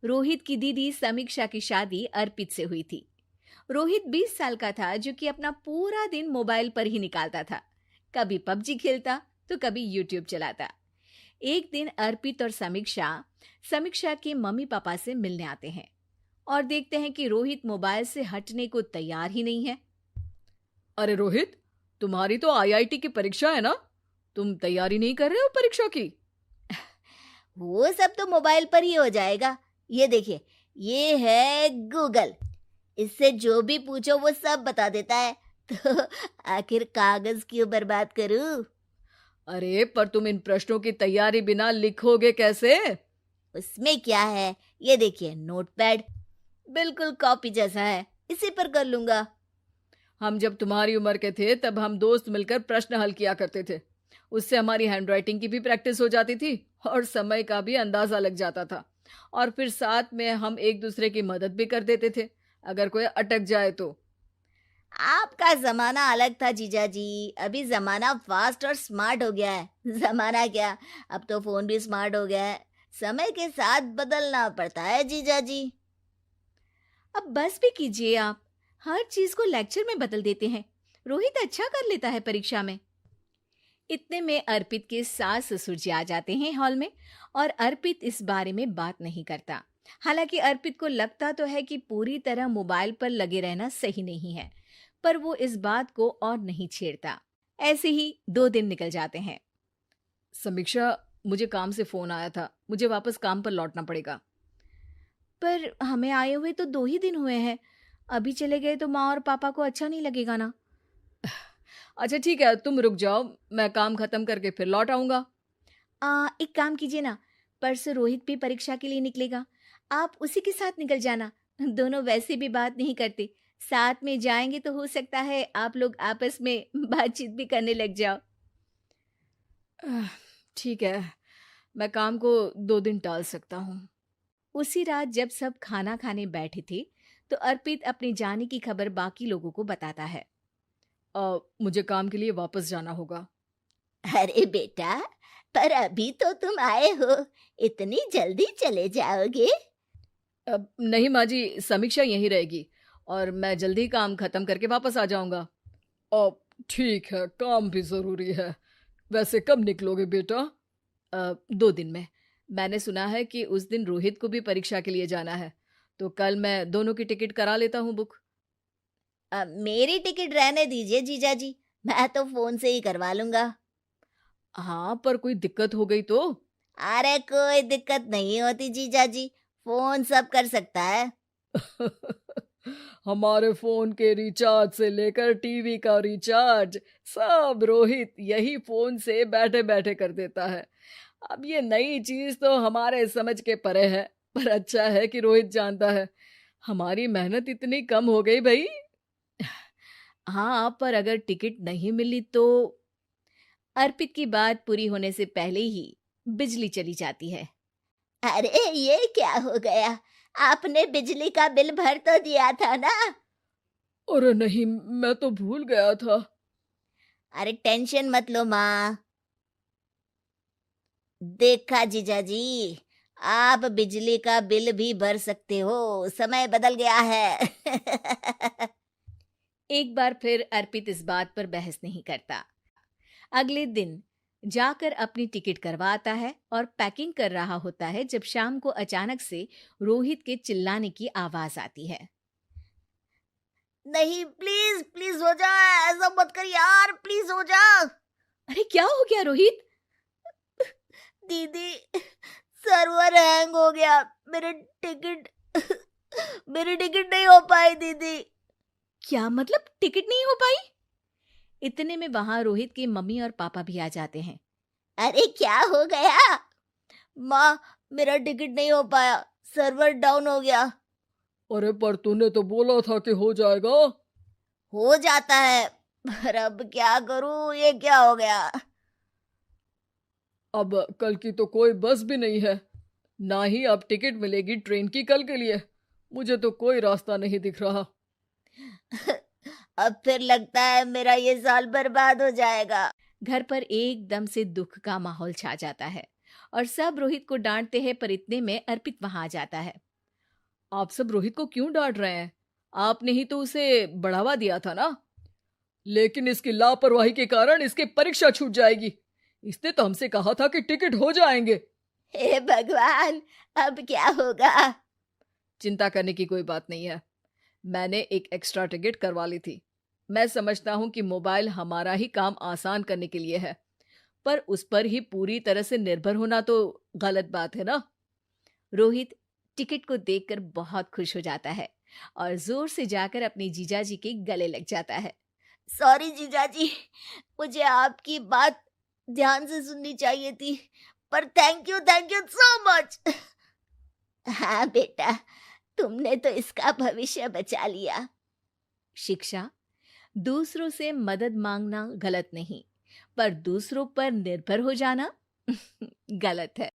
रोहित की दीदी समीक्षा की शादी अर्पित से हुई थी। रोहित 20 साल का था जो कि अपना पूरा दिन मोबाइल पर ही निकालता था। कभी पबजी खेलता तो कभी यूट्यूब चलाता। एक दिन अर्पित और समीक्षा समीक्षा के मम्मी पापा से मिलने आते हैं और देखते हैं कि रोहित मोबाइल से हटने को तैयार ही नहीं है। अरे रोहित, तुम्हारी तो आईआईटी की परीक्षा है ना? तुम तैयारी नहीं कर रहे हो परीक्षा की? वो सब तो मोबाइल पर ही हो जाएगा। ये देखिए, ये है गूगल। इससे जो भी पूछो वो सब बता देता है। तो आखिर कागज क्यों बर्बाद करूं? अरे पर तुम इन प्रश्नों की तैयारी बिना लिखोगे कैसे? उसमें क्या है, ये देखिए नोटपैड, बिल्कुल कॉपी जैसा है, इसी पर कर लूंगा। हम जब तुम्हारी उम्र के थे तब हम दोस्त मिलकर प्रश्न हल किया करते थे। उससे हमारी हैंडराइटिंग की भी प्रैक्टिस हो जाती थी और समय का भी अंदाजा लग जाता था। और फिर साथ में हम एक दूसरे की मदद भी कर देते थे अगर कोई अटक जाए तो। आपका जमाना अलग था जीजा जी। अभी जमाना फास्ट और स्मार्ट हो गया है। जमाना क्या, अब तो फोन भी स्मार्ट हो गया है। समय के साथ बदलना पड़ता है जीजा जी। अब बस भी कीजिए आप, हर चीज को लेक्चर में बदल देते हैं। रोहित अच्छा कर लेता है परीक्षा में। इतने में अर्पित के सास ससुर जी आ जाते हैं हॉल में और अर्पित इस बारे में बात नहीं करता। हालांकि अर्पित को लगता तो है कि पूरी तरह मोबाइल पर लगे रहना सही नहीं है, पर वो इस बात को और नहीं छेड़ता। ऐसे ही 2 दिन निकल जाते हैं। समीक्षा, मुझे काम से फोन आया था, मुझे वापस काम पर लौटना पड़ेगा। पर हमें आए हुए तो 2 ही दिन हुए हैं। अभी चले गए तो माँ और पापा को अच्छा नहीं लगेगा ना। अच्छा ठीक है, तुम रुक जाओ, मैं काम खत्म करके फिर लौट आऊंगा। एक काम कीजिए ना, परसों रोहित भी परीक्षा के लिए निकलेगा, आप उसी के साथ निकल जाना। दोनों वैसे भी बात नहीं करते, साथ में जाएंगे तो हो सकता है आप लोग आपस में बातचीत भी करने लग जाओ। आह, ठीक है, मैं काम को 2 दिन टाल सकता हूँ। उसी रात जब सब खाना खाने बैठे थे तो अर्पित अपने जाने की खबर बाकी लोगों को बताता है। मुझे काम के लिए वापस जाना होगा। अरे बेटा, पर अभी तो तुम आए हो, इतनी जल्दी चले जाओगे? नहीं माँ जी, समीक्षा यहीं रहेगी और मैं जल्दी काम खत्म करके वापस आ जाऊंगा। ठीक है, काम भी जरूरी है। वैसे कब निकलोगे बेटा? 2 दिन में। मैंने सुना है कि उस दिन रोहित को भी परीक्षा के लिए जाना है, तो कल मैं दोनों की टिकट करा लेता हूँ बुक। मेरी टिकट रहने दीजिए जीजा जी, मैं तो फोन से ही करवा लूंगा। हाँ, पर कोई दिक्कत हो गई तो? अरे कोई दिक्कत नहीं होती जीजा जी, फोन सब कर सकता है। हमारे फोन के रिचार्ज से लेकर टीवी का रिचार्ज सब रोहित यही फोन से बैठे बैठे कर देता है। अब ये नई चीज तो हमारे समझ के परे है, पर अच्छा है कि रोहित जानता है। हमारी मेहनत इतनी कम हो गई भाई। हाँ, पर अगर टिकट नहीं मिली तो? अर्पित की बात पूरी होने से पहले ही बिजली चली जाती है। अरे ये क्या हो गया, आपने बिजली का बिल भर तो दिया था ना? अरे नहीं, मैं तो भूल गया था। अरे टेंशन मत लो माँ। देखा जीजा जी, आप बिजली का बिल भी भर सकते हो, समय बदल गया है। एक बार फिर अर्पित इस बात पर बहस नहीं करता। अगले दिन जाकर अपनी टिकट करवाता है और पैकिंग कर रहा होता है जब शाम को अचानक से रोहित के चिल्लाने की आवाज आती है। नहीं, प्लीज प्लीज हो जा, ऐसा मत कर यार, प्लीज हो जा। अरे क्या हो गया रोहित? दीदी, सर्वर हैंग हो गया, मेरे टिकट मेरी टिकट नहीं हो पाई दीदी। क्या मतलब टिकट नहीं हो पाई? इतने में वहां रोहित के मम्मी और पापा भी आ जाते हैं। अरे क्या हो गया? माँ, मेरा टिकट नहीं हो पाया, सर्वर डाउन हो गया। अरे पर तूने तो बोला था कि हो जाएगा। हो जाता है, पर अब क्या करूं, ये क्या हो गया? अब कल की तो कोई बस भी नहीं है, ना ही अब टिकट मिलेगी ट्रेन की कल के लिए। मुझे तो कोई रास्ता नहीं दिख रहा। अब फिर लगता है मेरा ये साल बर्बाद हो जाएगा। घर पर एकदम से दुख का माहौल छा जाता है और सब रोहित को डांटते हैं, पर इतने में अर्पित वहां आ जाता है। आप सब रोहित को क्यों डांट रहे हैं? आपने ही तो उसे बढ़ावा दिया था ना। लेकिन इसकी लापरवाही के कारण इसकी परीक्षा छूट जाएगी। इसने तो हमसे कहा था कि टिकट हो जाएंगे। हे भगवान, अब क्या होगा? चिंता करने की कोई बात नहीं है। मैंने एक एक्स्ट्रा टिकट करवा ली थी। मैं समझता हूँ कि मोबाइल हमारा ही काम आसान करने के लिए है, पर उस पर ही पूरी तरह से निर्भर होना तो गलत बात है ना। रोहित टिकट को देखकर बहुत खुश हो जाता है और जोर से जाकर अपने जीजाजी के गले लग जाता है। सॉरी जीजाजी, मुझे आपकी बात ध्यान से सुननी चाहिए थी, पर थैंक यू सो मच। हाँ बेटा, तुमने तो इसका भविष्य बचा लिया। शिक्षा, दूसरों से मदद मांगना गलत नहीं, पर दूसरों पर निर्भर हो जाना गलत है।